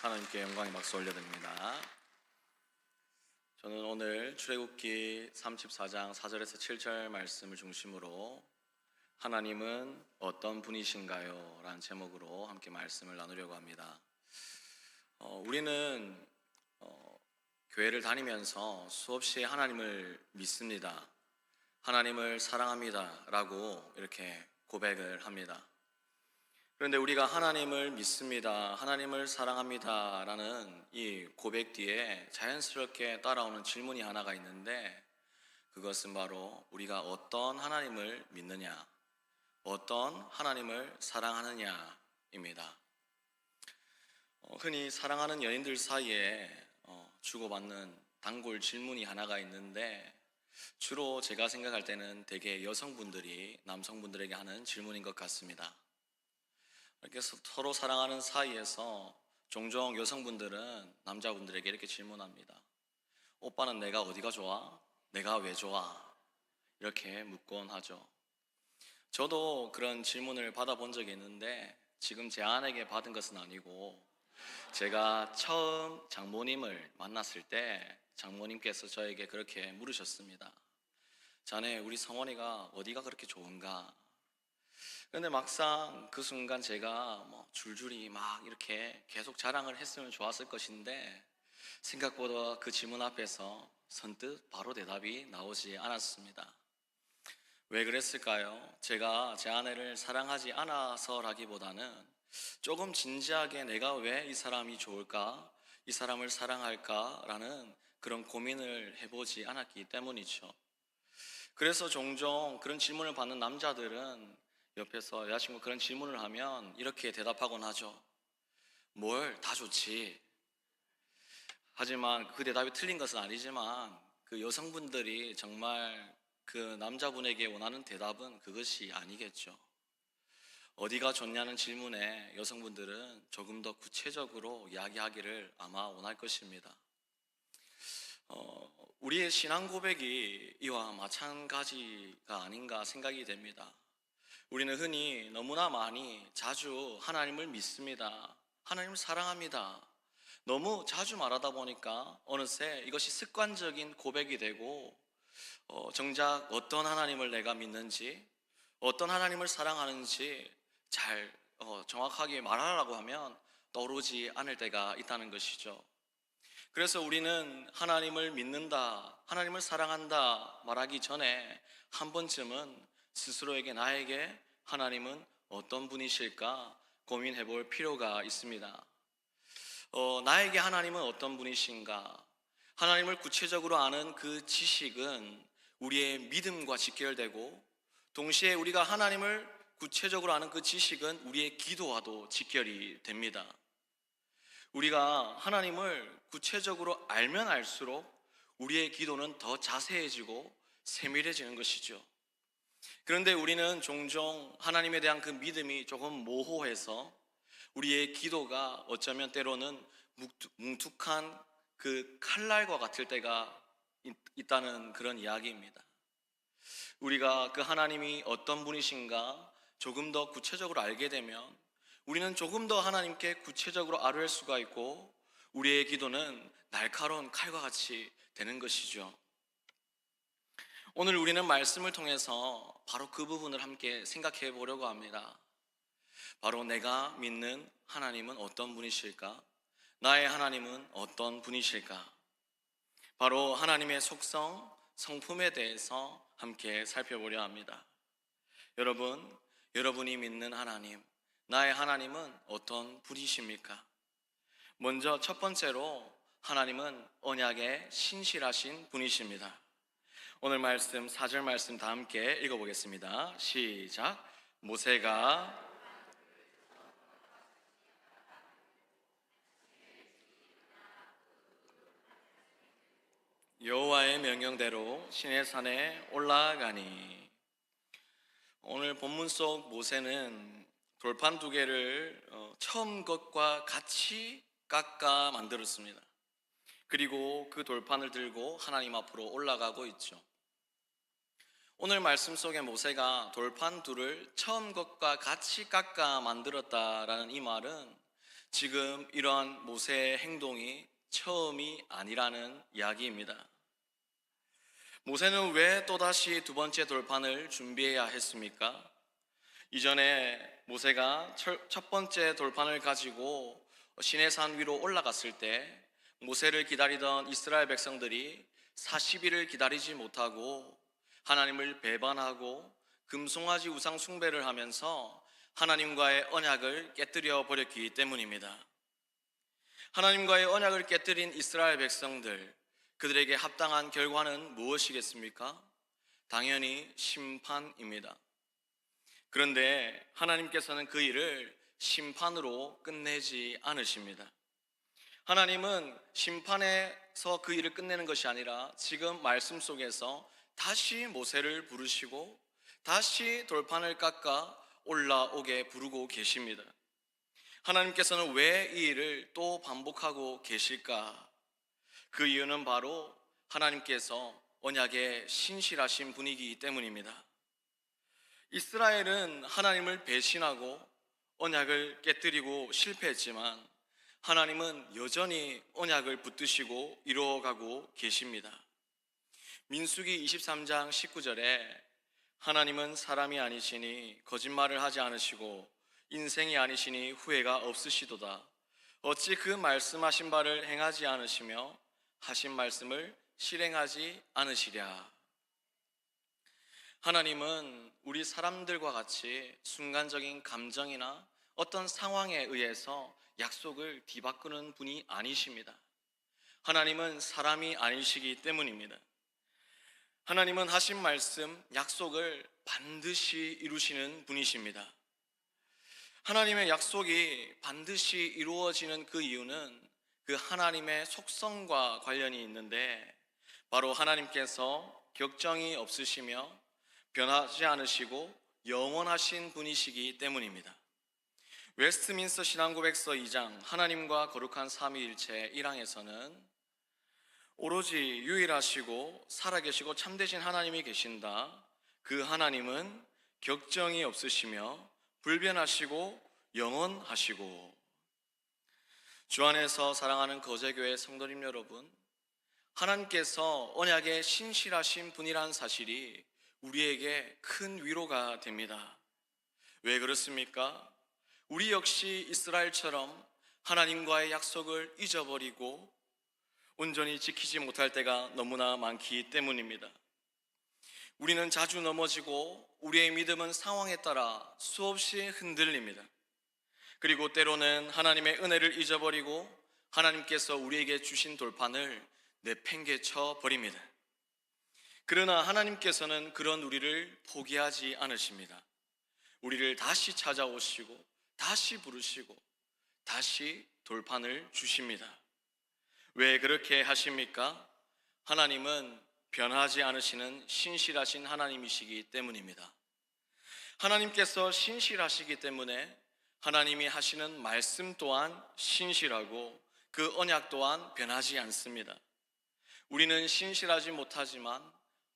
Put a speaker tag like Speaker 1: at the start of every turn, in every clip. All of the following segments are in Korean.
Speaker 1: 하나님께 영광의 박수 올려드립니다. 저는 오늘 출애굽기 34장 4절에서 7절 말씀을 중심으로 하나님은 어떤 분이신가요? 라는 제목으로 함께 말씀을 나누려고 합니다. 우리는 교회를 다니면서 수없이 하나님을 믿습니다. 하나님을 사랑합니다 라고 이렇게 고백을 합니다. 그런데 우리가 하나님을 믿습니다, 하나님을 사랑합니다 라는 이 고백 뒤에 자연스럽게 따라오는 질문이 하나가 있는데, 그것은 바로 우리가 어떤 하나님을 믿느냐, 어떤 하나님을 사랑하느냐입니다. 흔히 사랑하는 연인들 사이에 주고받는 단골 질문이 하나가 있는데, 주로 제가 생각할 때는 대개 여성분들이 남성분들에게 하는 질문인 것 같습니다. 이렇게 서로 사랑하는 사이에서 종종 여성분들은 남자분들에게 이렇게 질문합니다. 오빠는 내가 어디가 좋아? 내가 왜 좋아? 이렇게 묻곤 하죠. 저도 그런 질문을 받아본 적이 있는데, 지금 제 아내에게 받은 것은 아니고, 제가 처음 장모님을 만났을 때 장모님께서 저에게 그렇게 물으셨습니다. 자네, 우리 성원이가 어디가 그렇게 좋은가? 근데 막상 그 순간 제가 줄줄이 막 이렇게 계속 자랑을 했으면 좋았을 것인데, 생각보다 그 질문 앞에서 선뜻 바로 대답이 나오지 않았습니다. 왜 그랬을까요? 제가 제 아내를 사랑하지 않아서라기보다는 조금 진지하게 내가 왜 이 사람이 좋을까, 이 사람을 사랑할까 라는 그런 고민을 해보지 않았기 때문이죠. 그래서 종종 그런 질문을 받는 남자들은 옆에서 여자친구가 그런 질문을 하면 이렇게 대답하곤 하죠. 뭘, 다 좋지. 하지만 그 대답이 틀린 것은 아니지만, 그 여성분들이 정말 그 남자분에게 원하는 대답은 그것이 아니겠죠. 어디가 좋냐는 질문에 여성분들은 조금 더 구체적으로 이야기하기를 아마 원할 것입니다. 우리의 신앙 고백이 이와 마찬가지가 아닌가 생각이 됩니다. 우리는 흔히 너무나 많이 자주 하나님을 믿습니다, 하나님을 사랑합니다, 너무 자주 말하다 보니까 어느새 이것이 습관적인 고백이 되고, 정작 어떤 하나님을 내가 믿는지, 어떤 하나님을 사랑하는지 잘 정확하게 말하라고 하면 떠오르지 않을 때가 있다는 것이죠. 그래서 우리는 하나님을 믿는다, 하나님을 사랑한다 말하기 전에 한 번쯤은 스스로에게, 나에게 하나님은 어떤 분이실까 고민해 볼 필요가 있습니다. 나에게 하나님은 어떤 분이신가? 하나님을 구체적으로 아는 그 지식은 우리의 믿음과 직결되고, 동시에 우리가 하나님을 구체적으로 아는 그 지식은 우리의 기도와도 직결이 됩니다. 우리가 하나님을 구체적으로 알면 알수록 우리의 기도는 더 자세해지고 세밀해지는 것이죠. 그런데 우리는 종종 하나님에 대한 그 믿음이 조금 모호해서 우리의 기도가 어쩌면 때로는 뭉툭한 그 칼날과 같을 때가 있다는 그런 이야기입니다. 우리가 그 하나님이 어떤 분이신가 조금 더 구체적으로 알게 되면 우리는 조금 더 하나님께 구체적으로 알을 수가 있고, 우리의 기도는 날카로운 칼과 같이 되는 것이죠. 오늘 우리는 말씀을 통해서 바로 그 부분을 함께 생각해 보려고 합니다. 바로 내가 믿는 하나님은 어떤 분이실까? 나의 하나님은 어떤 분이실까? 바로 하나님의 속성, 성품에 대해서 함께 살펴보려 합니다. 여러분이 믿는 하나님, 나의 하나님은 어떤 분이십니까? 먼저 첫 번째로 하나님은 언약에 신실하신 분이십니다. 오늘 말씀 4절 말씀 다 함께 읽어보겠습니다. 시작. 모세가 여호와의 명령대로 시내산에 올라가니. 오늘 본문 속 모세는 돌판 두 개를 처음 것과 같이 깎아 만들었습니다. 그리고 그 돌판을 들고 하나님 앞으로 올라가고 있죠. 오늘 말씀 속에 모세가 돌판 둘을 처음 것과 같이 깎아 만들었다라는 이 말은 지금 이러한 모세의 행동이 처음이 아니라는 이야기입니다. 모세는 왜 또다시 두 번째 돌판을 준비해야 했습니까? 이전에 모세가 첫 번째 돌판을 가지고 시내산 위로 올라갔을 때 모세를 기다리던 이스라엘 백성들이 40일을 기다리지 못하고 하나님을 배반하고 금송아지 우상 숭배를 하면서 하나님과의 언약을 깨뜨려 버렸기 때문입니다. 하나님과의 언약을 깨뜨린 이스라엘 백성들, 그들에게 합당한 결과는 무엇이겠습니까? 당연히 심판입니다. 그런데 하나님께서는 그 일을 심판으로 끝내지 않으십니다. 하나님은 심판에서 그 일을 끝내는 것이 아니라 지금 말씀 속에서 다시 모세를 부르시고 다시 돌판을 깎아 올라오게 부르고 계십니다. 하나님께서는 왜 이 일을 또 반복하고 계실까? 그 이유는 바로 하나님께서 언약에 신실하신 분이기 때문입니다. 이스라엘은 하나님을 배신하고 언약을 깨뜨리고 실패했지만 하나님은 여전히 언약을 붙드시고 이루어가고 계십니다. 민수기 23장 19절에 하나님은 사람이 아니시니 거짓말을 하지 않으시고 인생이 아니시니 후회가 없으시도다. 어찌 그 말씀하신 바를 행하지 않으시며 하신 말씀을 실행하지 않으시랴. 하나님은 우리 사람들과 같이 순간적인 감정이나 어떤 상황에 의해서 약속을 뒤바꾸는 분이 아니십니다. 하나님은 사람이 아니시기 때문입니다. 하나님은 하신 말씀, 약속을 반드시 이루시는 분이십니다. 하나님의 약속이 반드시 이루어지는 그 이유는 그 하나님의 속성과 관련이 있는데 바로 하나님께서 격정이 없으시며 변하지 않으시고 영원하신 분이시기 때문입니다. 웨스트민스터 신앙고백서 2장 하나님과 거룩한 삼위일체 1항에서는 오로지 유일하시고 살아계시고 참되신 하나님이 계신다. 그 하나님은 격정이 없으시며 불변하시고 영원하시고. 주 안에서 사랑하는 거제교회 성도님 여러분, 하나님께서 언약에 신실하신 분이라는 사실이 우리에게 큰 위로가 됩니다. 왜 그렇습니까? 우리 역시 이스라엘처럼 하나님과의 약속을 잊어버리고 온전히 지키지 못할 때가 너무나 많기 때문입니다. 우리는 자주 넘어지고 우리의 믿음은 상황에 따라 수없이 흔들립니다. 그리고 때로는 하나님의 은혜를 잊어버리고 하나님께서 우리에게 주신 돌판을 내팽개쳐 버립니다. 그러나 하나님께서는 그런 우리를 포기하지 않으십니다. 우리를 다시 찾아오시고 다시 부르시고 다시 돌판을 주십니다. 왜 그렇게 하십니까? 하나님은 변하지 않으시는 신실하신 하나님이시기 때문입니다. 하나님께서 신실하시기 때문에 하나님이 하시는 말씀 또한 신실하고 그 언약 또한 변하지 않습니다. 우리는 신실하지 못하지만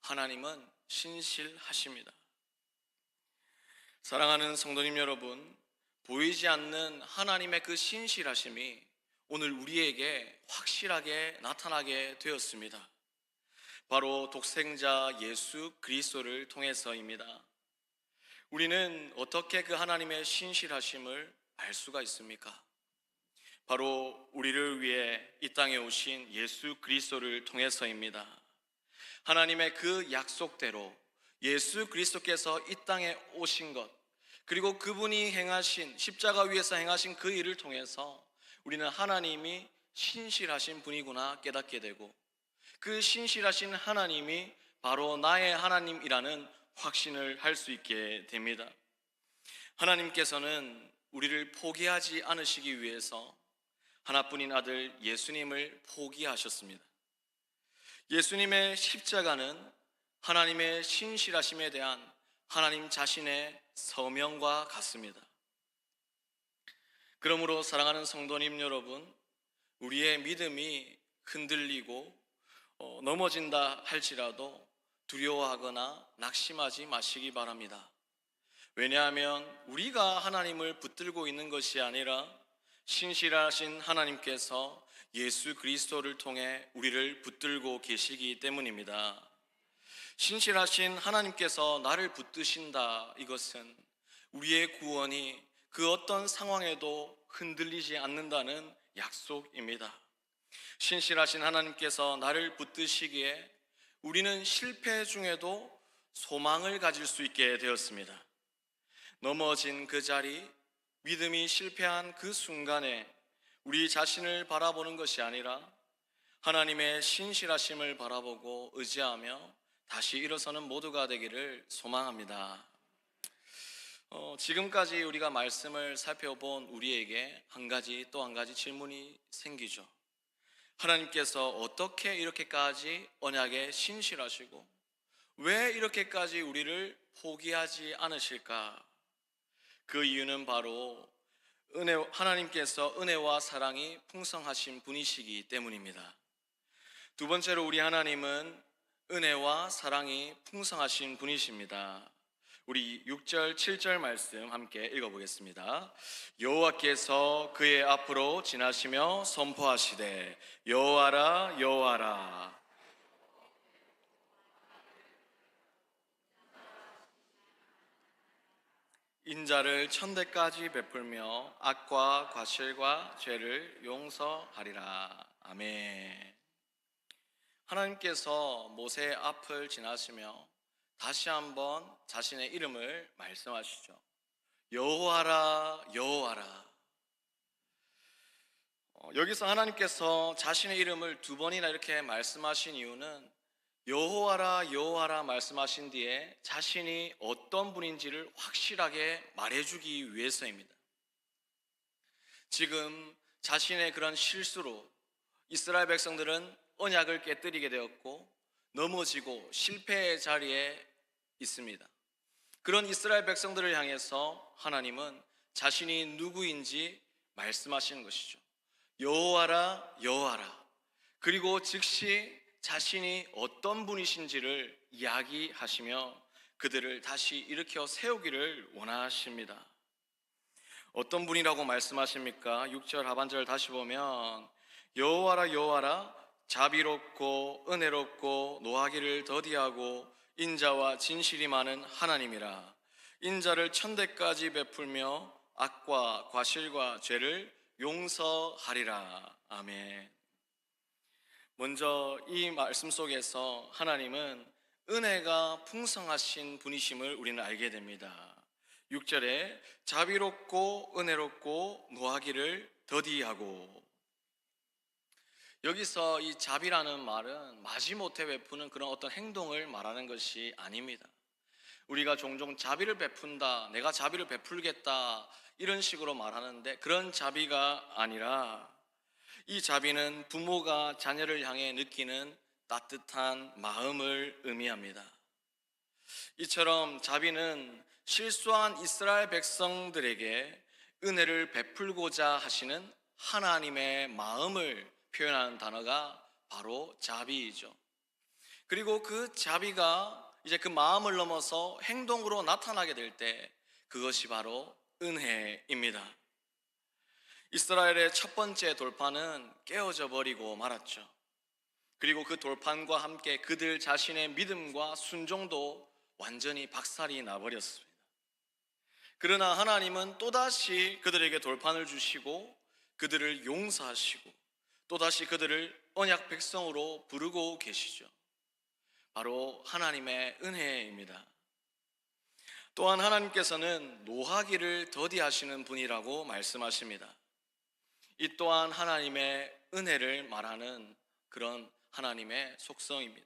Speaker 1: 하나님은 신실하십니다. 사랑하는 성도님 여러분, 보이지 않는 하나님의 그 신실하심이 오늘 우리에게 확실하게 나타나게 되었습니다. 바로 독생자 예수 그리스도를 통해서입니다. 우리는 어떻게 그 하나님의 신실하심을 알 수가 있습니까? 바로 우리를 위해 이 땅에 오신 예수 그리스도를 통해서입니다. 하나님의 그 약속대로 예수 그리스도께서 이 땅에 오신 것, 그리고 그분이 행하신 십자가 위에서 행하신 그 일을 통해서 우리는 하나님이 신실하신 분이구나 깨닫게 되고 그 신실하신 하나님이 바로 나의 하나님이라는 확신을 할 수 있게 됩니다. 하나님께서는 우리를 포기하지 않으시기 위해서 하나뿐인 아들 예수님을 포기하셨습니다. 예수님의 십자가는 하나님의 신실하심에 대한 하나님 자신의 서명과 같습니다. 그러므로 사랑하는 성도님 여러분, 우리의 믿음이 흔들리고 넘어진다 할지라도 두려워하거나 낙심하지 마시기 바랍니다. 왜냐하면 우리가 하나님을 붙들고 있는 것이 아니라 신실하신 하나님께서 예수 그리스도를 통해 우리를 붙들고 계시기 때문입니다. 신실하신 하나님께서 나를 붙드신다, 이것은 우리의 구원이 그 어떤 상황에도 흔들리지 않는다는 약속입니다. 신실하신 하나님께서 나를 붙드시기에 우리는 실패 중에도 소망을 가질 수 있게 되었습니다. 넘어진 그 자리, 믿음이 실패한 그 순간에 우리 자신을 바라보는 것이 아니라 하나님의 신실하심을 바라보고 의지하며 다시 일어서는 모두가 되기를 소망합니다. 지금까지 우리가 말씀을 살펴본 우리에게 또 한 가지 질문이 생기죠. 하나님께서 어떻게 이렇게까지 언약에 신실하시고 왜 이렇게까지 우리를 포기하지 않으실까? 그 이유는 바로 하나님께서 은혜와 사랑이 풍성하신 분이시기 때문입니다. 두 번째로 우리 하나님은 은혜와 사랑이 풍성하신 분이십니다. 우리 6절, 7절 말씀 함께 읽어보겠습니다. 여호와께서 그의 앞으로 지나시며 선포하시되 여호와라 여호와라. 인자를 천대까지 베풀며 악과 과실과 죄를 용서하리라. 아멘. 하나님께서 모세의 앞을 지나시며 다시 한번 자신의 이름을 말씀하시죠. 여호와라 여호와라. 여기서 하나님께서 자신의 이름을 두 번이나 이렇게 말씀하신 이유는 여호와라 여호와라 말씀하신 뒤에 자신이 어떤 분인지를 확실하게 말해주기 위해서입니다. 지금 자신의 그런 실수로 이스라엘 백성들은 언약을 깨뜨리게 되었고 넘어지고 실패의 자리에 있습니다. 그런 이스라엘 백성들을 향해서 하나님은 자신이 누구인지 말씀하시는 것이죠. 여호와라 여호와라. 그리고 즉시 자신이 어떤 분이신지를 이야기하시며 그들을 다시 일으켜 세우기를 원하십니다. 어떤 분이라고 말씀하십니까? 6절 하반절 다시 보면 여호와라 여호와라 자비롭고 은혜롭고 노하기를 더디하고 인자와 진실이 많은 하나님이라. 인자를 천대까지 베풀며 악과 과실과 죄를 용서하리라. 아멘. 먼저 이 말씀 속에서 하나님은 은혜가 풍성하신 분이심을 우리는 알게 됩니다. 6절에 자비롭고 은혜롭고 노하기를 더디하고. 여기서 이 자비라는 말은 마지못해 베푸는 그런 어떤 행동을 말하는 것이 아닙니다. 우리가 종종 자비를 베푼다, 내가 자비를 베풀겠다 이런 식으로 말하는데 그런 자비가 아니라 이 자비는 부모가 자녀를 향해 느끼는 따뜻한 마음을 의미합니다. 이처럼 자비는 실수한 이스라엘 백성들에게 은혜를 베풀고자 하시는 하나님의 마음을 표현하는 단어가 바로 자비이죠. 그리고 그 자비가 이제 그 마음을 넘어서 행동으로 나타나게 될 때 그것이 바로 은혜입니다. 이스라엘의 첫 번째 돌판은 깨어져 버리고 말았죠. 그리고 그 돌판과 함께 그들 자신의 믿음과 순종도 완전히 박살이 나버렸습니다. 그러나 하나님은 또다시 그들에게 돌판을 주시고 그들을 용서하시고 또다시 그들을 언약 백성으로 부르고 계시죠. 바로 하나님의 은혜입니다. 또한 하나님께서는 노하기를 더디하시는 분이라고 말씀하십니다. 이 또한 하나님의 은혜를 말하는 그런 하나님의 속성입니다.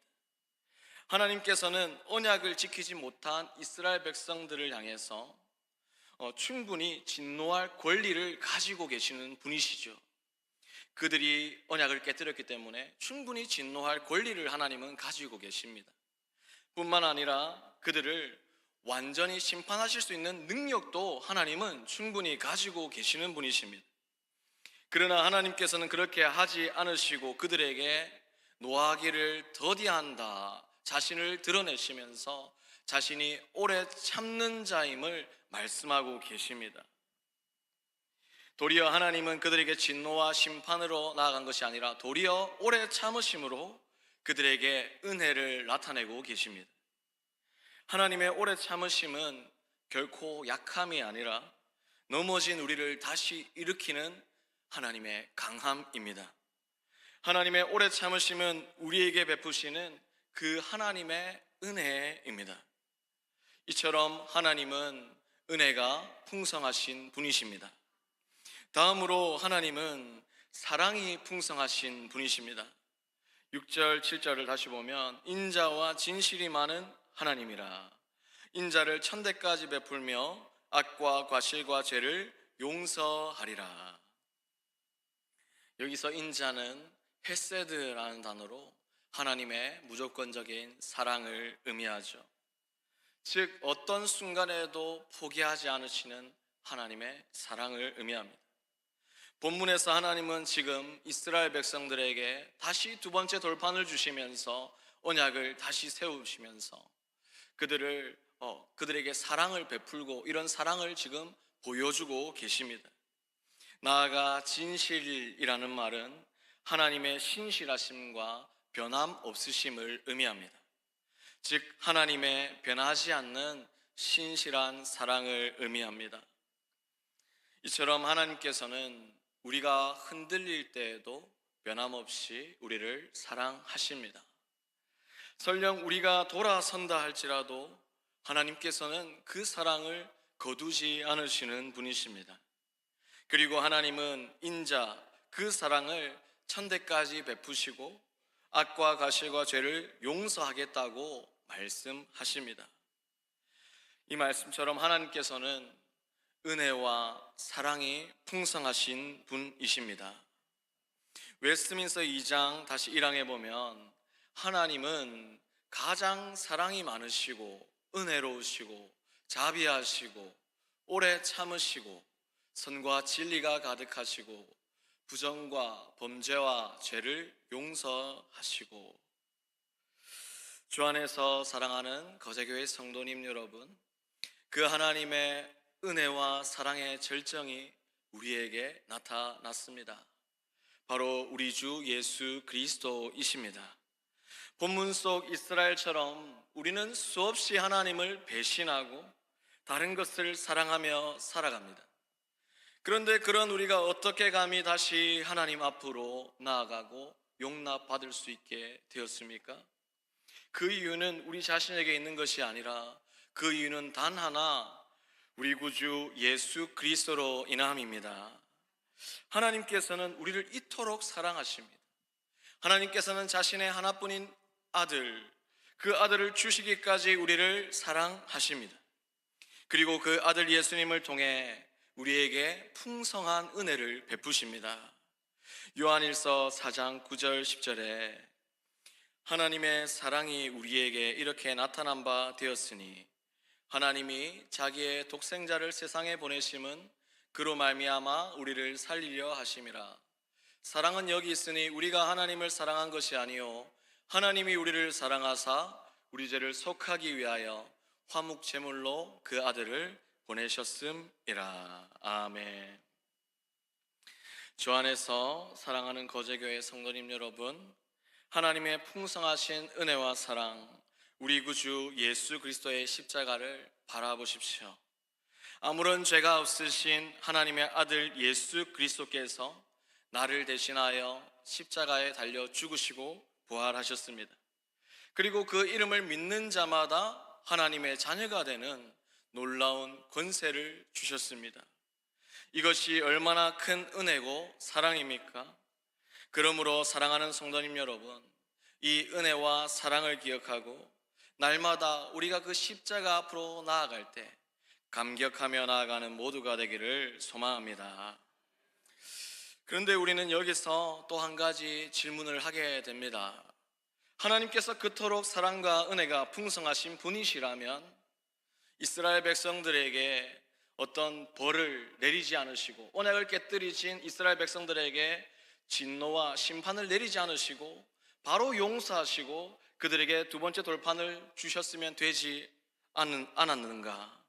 Speaker 1: 하나님께서는 언약을 지키지 못한 이스라엘 백성들을 향해서 충분히 진노할 권리를 가지고 계시는 분이시죠. 그들이 언약을 깨뜨렸기 때문에 충분히 진노할 권리를 하나님은 가지고 계십니다. 뿐만 아니라 그들을 완전히 심판하실 수 있는 능력도 하나님은 충분히 가지고 계시는 분이십니다. 그러나 하나님께서는 그렇게 하지 않으시고 그들에게 노하기를 더디한다 자신을 드러내시면서 자신이 오래 참는 자임을 말씀하고 계십니다. 도리어 하나님은 그들에게 진노와 심판으로 나아간 것이 아니라 도리어 오래 참으심으로 그들에게 은혜를 나타내고 계십니다. 하나님의 오래 참으심은 결코 약함이 아니라 넘어진 우리를 다시 일으키는 하나님의 강함입니다. 하나님의 오래 참으심은 우리에게 베푸시는 그 하나님의 은혜입니다. 이처럼 하나님은 은혜가 풍성하신 분이십니다. 다음으로 하나님은 사랑이 풍성하신 분이십니다. 6절, 7절을 다시 보면 인자와 진실이 많은 하나님이라 인자를 천대까지 베풀며 악과 과실과 죄를 용서하리라. 여기서 인자는 헤세드라는 단어로 하나님의 무조건적인 사랑을 의미하죠. 즉 어떤 순간에도 포기하지 않으시는 하나님의 사랑을 의미합니다. 본문에서 하나님은 지금 이스라엘 백성들에게 다시 두 번째 돌판을 주시면서 언약을 다시 세우시면서 그들에게 사랑을 베풀고 이런 사랑을 지금 보여주고 계십니다. 나아가 진실이라는 말은 하나님의 신실하심과 변함없으심을 의미합니다. 즉 하나님의 변하지 않는 신실한 사랑을 의미합니다. 이처럼 하나님께서는 우리가 흔들릴 때에도 변함없이 우리를 사랑하십니다. 설령 우리가 돌아선다 할지라도 하나님께서는 그 사랑을 거두지 않으시는 분이십니다. 그리고 하나님은 인자 그 사랑을 천대까지 베푸시고 악과 과실과 죄를 용서하겠다고 말씀하십니다. 이 말씀처럼 하나님께서는 은혜와 사랑이 풍성하신 분이십니다. 웨스트민스터 2장 다시 1항에 보면 하나님은 가장 사랑이 많으시고 은혜로우시고 자비하시고 오래 참으시고 선과 진리가 가득하시고 부정과 범죄와 죄를 용서하시고 주 안에서 사랑하는 거제교회 성도님 여러분, 그 하나님의 은혜와 사랑의 절정이 우리에게 나타났습니다. 바로 우리 주 예수 그리스도이십니다. 본문 속 이스라엘처럼 우리는 수없이 하나님을 배신하고 다른 것을 사랑하며 살아갑니다. 그런데 그런 우리가 어떻게 감히 다시 하나님 앞으로 나아가고 용납받을 수 있게 되었습니까? 그 이유는 우리 자신에게 있는 것이 아니라 그 이유는 단 하나, 우리 구주 예수 그리스도로 인함입니다. 하나님께서는 우리를 이토록 사랑하십니다. 하나님께서는 자신의 하나뿐인 아들, 그 아들을 주시기까지 우리를 사랑하십니다. 그리고 그 아들 예수님을 통해 우리에게 풍성한 은혜를 베푸십니다. 요한일서 4장 9절 10절에 하나님의 사랑이 우리에게 이렇게 나타난 바 되었으니 하나님이 자기의 독생자를 세상에 보내심은 그로 말미암아 우리를 살리려 하심이라. 사랑은 여기 있으니 우리가 하나님을 사랑한 것이 아니요 하나님이 우리를 사랑하사 우리 죄를 속하기 위하여 화목 제물로 그 아들을 보내셨음이라. 아멘. 주 안에서 사랑하는 거제교회 성도님 여러분, 하나님의 풍성하신 은혜와 사랑, 우리 구주 예수 그리스도의 십자가를 바라보십시오. 아무런 죄가 없으신 하나님의 아들 예수 그리스도께서 나를 대신하여 십자가에 달려 죽으시고 부활하셨습니다. 그리고 그 이름을 믿는 자마다 하나님의 자녀가 되는 놀라운 권세를 주셨습니다. 이것이 얼마나 큰 은혜고 사랑입니까? 그러므로 사랑하는 성도님 여러분, 이 은혜와 사랑을 기억하고 날마다 우리가 그 십자가 앞으로 나아갈 때 감격하며 나아가는 모두가 되기를 소망합니다. 그런데 우리는 여기서 또 한 가지 질문을 하게 됩니다. 하나님께서 그토록 사랑과 은혜가 풍성하신 분이시라면 이스라엘 백성들에게 어떤 벌을 내리지 않으시고 언약을 깨뜨리신 이스라엘 백성들에게 진노와 심판을 내리지 않으시고 바로 용서하시고 그들에게 두 번째 돌판을 주셨으면 되지 않았는가?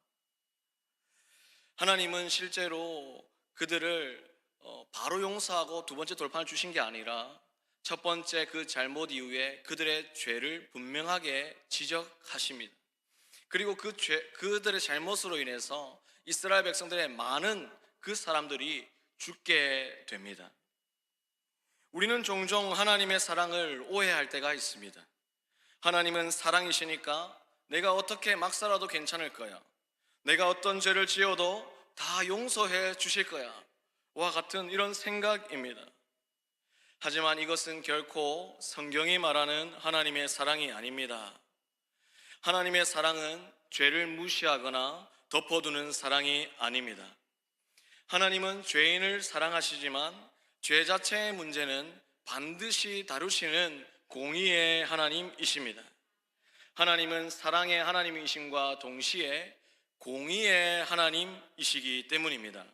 Speaker 1: 하나님은 실제로 그들을 바로 용서하고 두 번째 돌판을 주신 게 아니라 첫 번째 그 잘못 이후에 그들의 죄를 분명하게 지적하십니다. 그리고 그들의 잘못으로 인해서 이스라엘 백성들의 많은 그 사람들이 죽게 됩니다. 우리는 종종 하나님의 사랑을 오해할 때가 있습니다. 하나님은 사랑이시니까 내가 어떻게 막 살아도 괜찮을 거야. 내가 어떤 죄를 지어도 다 용서해 주실 거야. 와 같은 이런 생각입니다. 하지만 이것은 결코 성경이 말하는 하나님의 사랑이 아닙니다. 하나님의 사랑은 죄를 무시하거나 덮어두는 사랑이 아닙니다. 하나님은 죄인을 사랑하시지만 죄 자체의 문제는 반드시 다루시는 공의의 하나님이십니다. 하나님은 사랑의 하나님이심과 동시에 공의의 하나님이시기 때문입니다.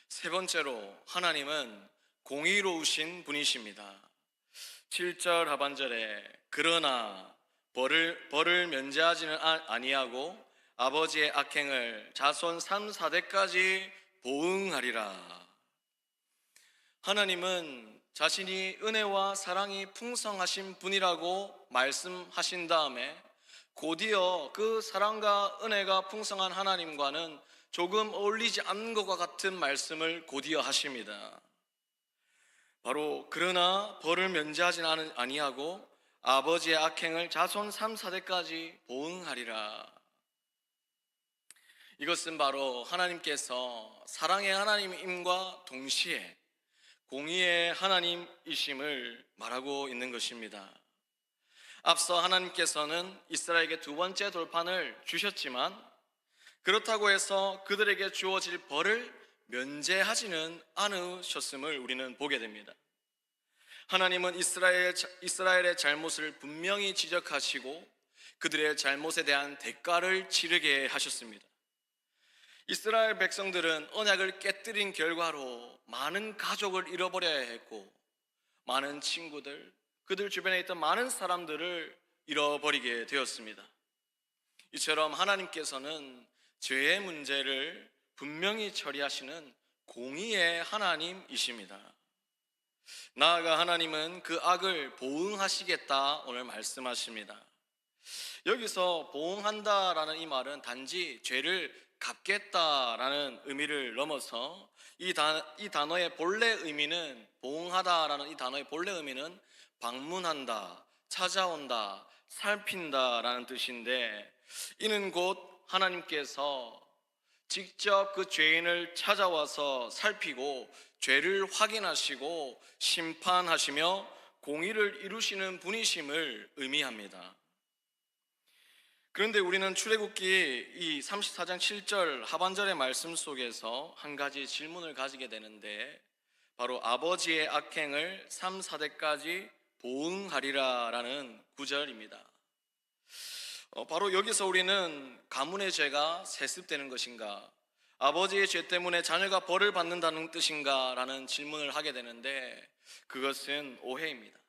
Speaker 1: 세 번째로 하나님은 공의로우신 분이십니다. 7절 하반절에 그러나 벌을 면제하지는 아니하고 아버지의 악행을 자손 3, 4대까지 보응하리라. 하나님은 자신이 은혜와 사랑이 풍성하신 분이라고 말씀하신 다음에 곧이어 그 사랑과 은혜가 풍성한 하나님과는 조금 어울리지 않는 것과 같은 말씀을 곧이어 하십니다. 바로 그러나 벌을 면제하지는 아니하고 아버지의 악행을 자손 3, 4대까지 보응하리라. 이것은 바로 하나님께서 사랑의 하나님임과 동시에 공의의 하나님이심을 말하고 있는 것입니다. 앞서 하나님께서는 이스라엘에게 두 번째 돌판을 주셨지만 그렇다고 해서 그들에게 주어질 벌을 면제하지는 않으셨음을 우리는 보게 됩니다. 하나님은 이스라엘의 잘못을 분명히 지적하시고 그들의 잘못에 대한 대가를 치르게 하셨습니다. 이스라엘 백성들은 언약을 깨뜨린 결과로 많은 가족을 잃어버려야 했고 많은 친구들, 그들 주변에 있던 많은 사람들을 잃어버리게 되었습니다. 이처럼 하나님께서는 죄의 문제를 분명히 처리하시는 공의의 하나님이십니다. 나아가 하나님은 그 악을 보응하시겠다 오늘 말씀하십니다. 여기서 보응한다라는 이 말은 단지 죄를 갚겠다라는 의미를 넘어서 이 단어의 본래 의미는, 보응하다라는 이 단어의 본래 의미는 방문한다, 찾아온다, 살핀다라는 뜻인데, 이는 곧 하나님께서 직접 그 죄인을 찾아와서 살피고 죄를 확인하시고 심판하시며 공의를 이루시는 분이심을 의미합니다. 그런데 우리는 출애굽기 이 34장 7절 하반절의 말씀 속에서 한 가지 질문을 가지게 되는데, 바로 아버지의 악행을 3, 4대까지 보응하리라 라는 구절입니다. 바로 여기서 우리는 가문의 죄가 세습되는 것인가, 아버지의 죄 때문에 자녀가 벌을 받는다는 뜻인가 라는 질문을 하게 되는데, 그것은 오해입니다.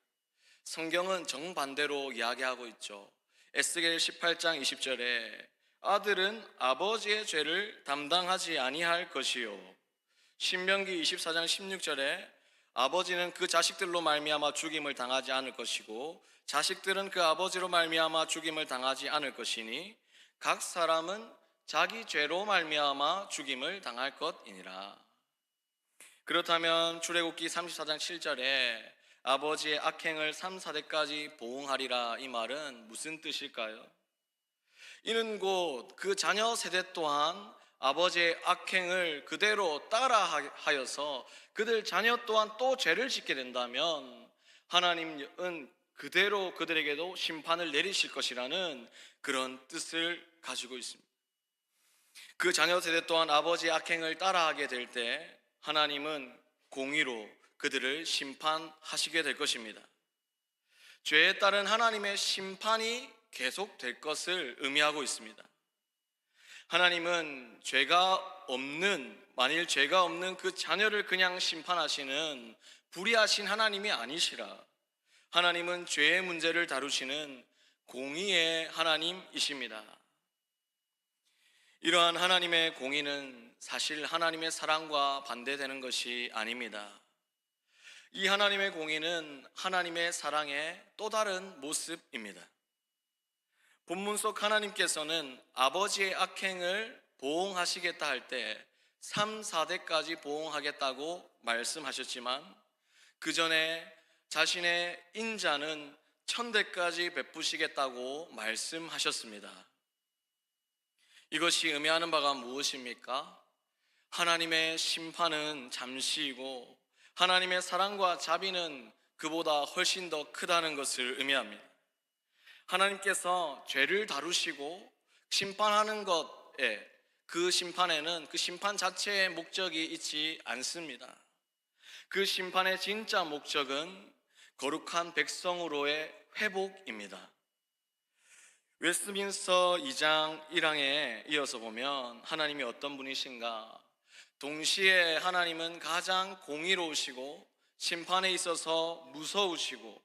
Speaker 1: 성경은 정반대로 이야기하고 있죠. 에스겔 18장 20절에 아들은 아버지의 죄를 담당하지 아니할 것이요, 신명기 24장 16절에 아버지는 그 자식들로 말미암아 죽임을 당하지 않을 것이고 자식들은 그 아버지로 말미암아 죽임을 당하지 않을 것이니 각 사람은 자기 죄로 말미암아 죽임을 당할 것이니라. 그렇다면 출애굽기 34장 7절에 아버지의 악행을 3, 4대까지 보응하리라, 이 말은 무슨 뜻일까요? 이는 곧 그 자녀 세대 또한 아버지의 악행을 그대로 따라하여서 그들 자녀 또한 또 죄를 짓게 된다면 하나님은 그대로 그들에게도 심판을 내리실 것이라는 그런 뜻을 가지고 있습니다. 그 자녀 세대 또한 아버지의 악행을 따라하게 될 때 하나님은 공의로 그들을 심판하시게 될 것입니다. 죄에 따른 하나님의 심판이 계속될 것을 의미하고 있습니다. 하나님은 만일 죄가 없는 그 자녀를 그냥 심판하시는 불의하신 하나님이 아니시라. 하나님은 죄의 문제를 다루시는 공의의 하나님이십니다. 이러한 하나님의 공의는 사실 하나님의 사랑과 반대되는 것이 아닙니다. 이 하나님의 공의는 하나님의 사랑의 또 다른 모습입니다. 본문 속 하나님께서는 아버지의 악행을 보응하시겠다 할 때 3, 4대까지 보응하겠다고 말씀하셨지만 그 전에 자신의 인자는 1000대까지 베푸시겠다고 말씀하셨습니다. 이것이 의미하는 바가 무엇입니까? 하나님의 심판은 잠시이고 하나님의 사랑과 자비는 그보다 훨씬 더 크다는 것을 의미합니다. 하나님께서 죄를 다루시고 심판하는 것에 그 심판에는 그 심판 자체의 목적이 있지 않습니다. 그 심판의 진짜 목적은 거룩한 백성으로의 회복입니다. 웨스트민스터 2장 1항에 이어서 보면 하나님이 어떤 분이신가? 동시에 하나님은 가장 공의로우시고 심판에 있어서 무서우시고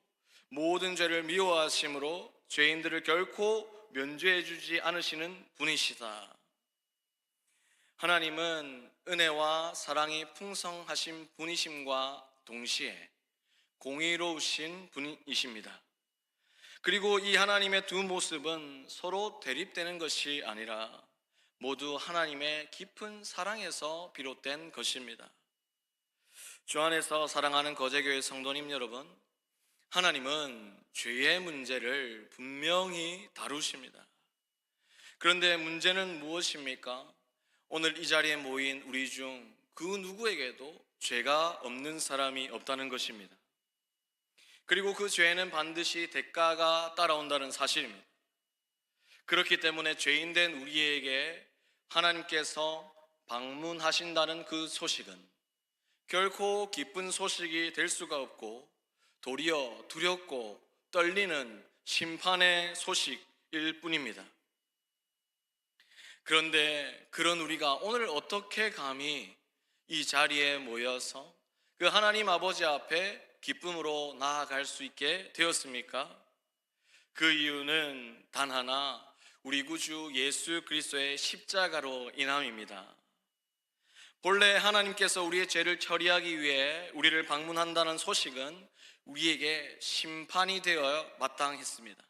Speaker 1: 모든 죄를 미워하심으로 죄인들을 결코 면죄해 주지 않으시는 분이시다. 하나님은 은혜와 사랑이 풍성하신 분이심과 동시에 공의로우신 분이십니다. 그리고 이 하나님의 두 모습은 서로 대립되는 것이 아니라 모두 하나님의 깊은 사랑에서 비롯된 것입니다. 주 안에서 사랑하는 거제교회 성도님 여러분, 하나님은 죄의 문제를 분명히 다루십니다. 그런데 문제는 무엇입니까? 오늘 이 자리에 모인 우리 중 그 누구에게도 죄가 없는 사람이 없다는 것입니다. 그리고 그 죄에는 반드시 대가가 따라온다는 사실입니다. 그렇기 때문에 죄인된 우리에게 하나님께서 방문하신다는 그 소식은 결코 기쁜 소식이 될 수가 없고 도리어 두렵고 떨리는 심판의 소식일 뿐입니다. 그런데 그런 우리가 오늘 어떻게 감히 이 자리에 모여서 그 하나님 아버지 앞에 기쁨으로 나아갈 수 있게 되었습니까? 그 이유는 단 하나, 우리 구주 예수 그리스도의 십자가로 인함입니다. 본래 하나님께서 우리의 죄를 처리하기 위해 우리를 방문한다는 소식은 우리에게 심판이 되어 마땅했습니다.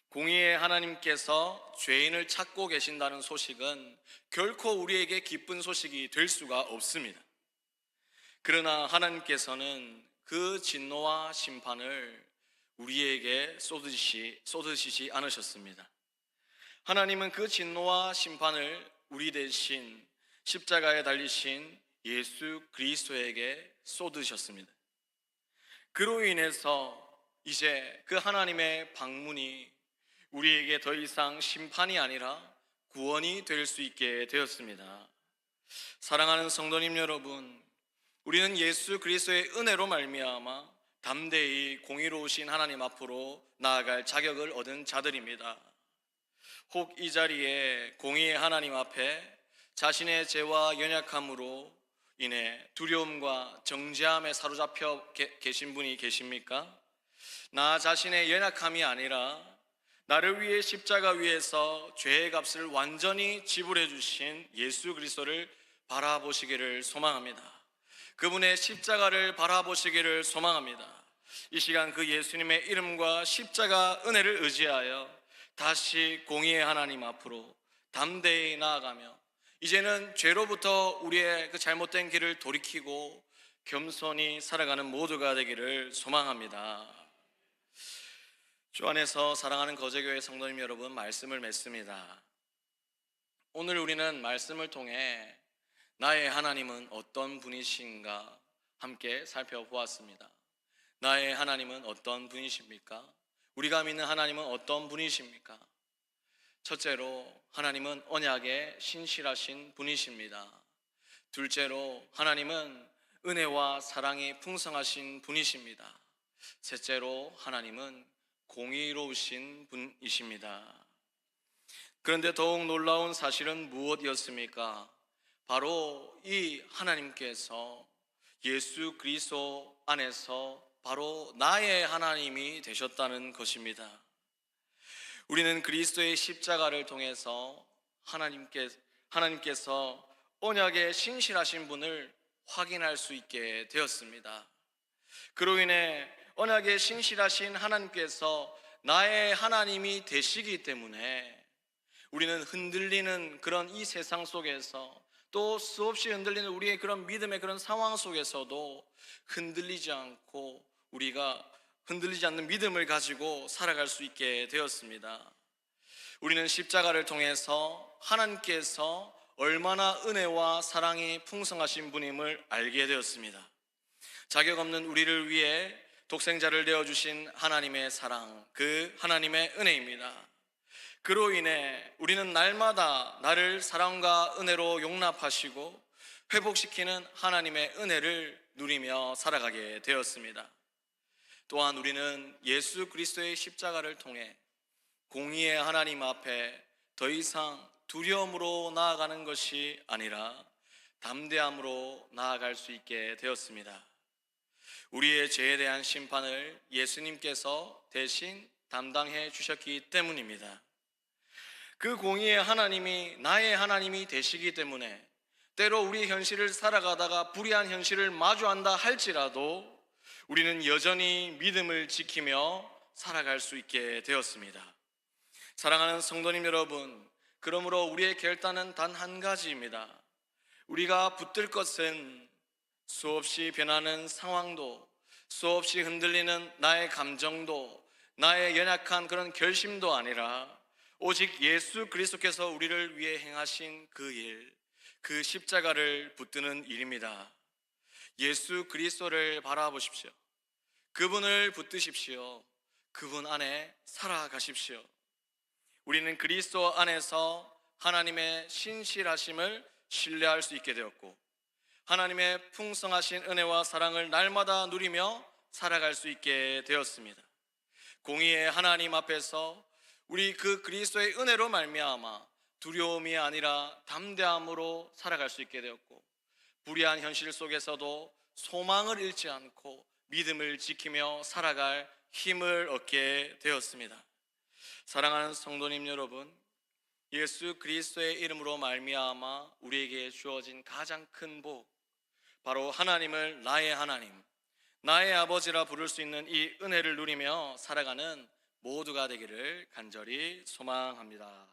Speaker 1: 공의의 하나님께서 죄인을 찾고 계신다는 소식은 결코 우리에게 기쁜 소식이 될 수가 없습니다. 그러나 하나님께서는 그 진노와 심판을 우리에게 쏟으시지 않으셨습니다. 하나님은 그 진노와 심판을 우리 대신 십자가에 달리신 예수 그리스도에게 쏟으셨습니다. 그로 인해서 이제 그 하나님의 방문이 우리에게 더 이상 심판이 아니라 구원이 될 수 있게 되었습니다. 사랑하는 성도님 여러분, 우리는 예수 그리스도의 은혜로 말미암아 담대히 공의로우신 하나님 앞으로 나아갈 자격을 얻은 자들입니다. 혹 이 자리에 공의의 하나님 앞에 자신의 죄와 연약함으로 인해 두려움과 정죄함에 사로잡혀 계신 분이 계십니까? 나 자신의 연약함이 아니라 나를 위해 십자가 위에서 죄의 값을 완전히 지불해 주신 예수 그리스도를 바라보시기를 소망합니다. 그분의 십자가를 바라보시기를 소망합니다. 이 시간 그 예수님의 이름과 십자가 은혜를 의지하여 다시 공의의 하나님 앞으로 담대히 나아가며 이제는 죄로부터 우리의 그 잘못된 길을 돌이키고 겸손히 살아가는 모두가 되기를 소망합니다. 주 안에서 사랑하는 거제교회 성도님 여러분, 말씀을 맺습니다. 오늘 우리는 말씀을 통해 나의 하나님은 어떤 분이신가 함께 살펴보았습니다. 나의 하나님은 어떤 분이십니까? 우리가 믿는 하나님은 어떤 분이십니까? 첫째로 하나님은 언약에 신실하신 분이십니다. 둘째로 하나님은 은혜와 사랑이 풍성하신 분이십니다. 셋째로 하나님은 공의로우신 분이십니다. 그런데 더욱 놀라운 사실은 무엇이었습니까? 바로 이 하나님께서 예수 그리스도 안에서 바로 나의 하나님이 되셨다는 것입니다. 우리는 그리스도의 십자가를 통해서 하나님께서 언약에 신실하신 분을 확인할 수 있게 되었습니다. 그로 인해 언약에 신실하신 하나님께서 나의 하나님이 되시기 때문에 우리는 흔들리는 그런 이 세상 속에서, 또 수없이 흔들리는 우리의 그런 믿음의 그런 상황 속에서도 흔들리지 않고, 우리가 흔들리지 않는 믿음을 가지고 살아갈 수 있게 되었습니다. 우리는 십자가를 통해서 하나님께서 얼마나 은혜와 사랑이 풍성하신 분임을 알게 되었습니다. 자격 없는 우리를 위해 독생자를 내어주신 하나님의 사랑, 그 하나님의 은혜입니다. 그로 인해 우리는 날마다 나를 사랑과 은혜로 용납하시고 회복시키는 하나님의 은혜를 누리며 살아가게 되었습니다. 또한 우리는 예수 그리스도의 십자가를 통해 공의의 하나님 앞에 더 이상 두려움으로 나아가는 것이 아니라 담대함으로 나아갈 수 있게 되었습니다. 우리의 죄에 대한 심판을 예수님께서 대신 담당해 주셨기 때문입니다. 그 공의의 하나님이 나의 하나님이 되시기 때문에 때로 우리 현실을 살아가다가 불의한 현실을 마주한다 할지라도 우리는 여전히 믿음을 지키며 살아갈 수 있게 되었습니다. 사랑하는 성도님 여러분, 그러므로 우리의 결단은 단 한 가지입니다. 우리가 붙들 것은 수없이 변하는 상황도, 수없이 흔들리는 나의 감정도, 나의 연약한 그런 결심도 아니라 오직 예수 그리스도께서 우리를 위해 행하신 그 일, 그 십자가를 붙드는 일입니다. 예수 그리스도를 바라보십시오. 그분을 붙드십시오. 그분 안에 살아가십시오. 우리는 그리스도 안에서 하나님의 신실하심을 신뢰할 수 있게 되었고, 하나님의 풍성하신 은혜와 사랑을 날마다 누리며 살아갈 수 있게 되었습니다. 공의의 하나님 앞에서 우리 그 그리스도의 은혜로 말미암아 두려움이 아니라 담대함으로 살아갈 수 있게 되었고, 불의한 현실 속에서도 소망을 잃지 않고 믿음을 지키며 살아갈 힘을 얻게 되었습니다. 사랑하는 성도님 여러분, 예수 그리스도의 이름으로 말미암아 우리에게 주어진 가장 큰 복, 바로 하나님을 나의 하나님, 나의 아버지라 부를 수 있는 이 은혜를 누리며 살아가는 모두가 되기를 간절히 소망합니다.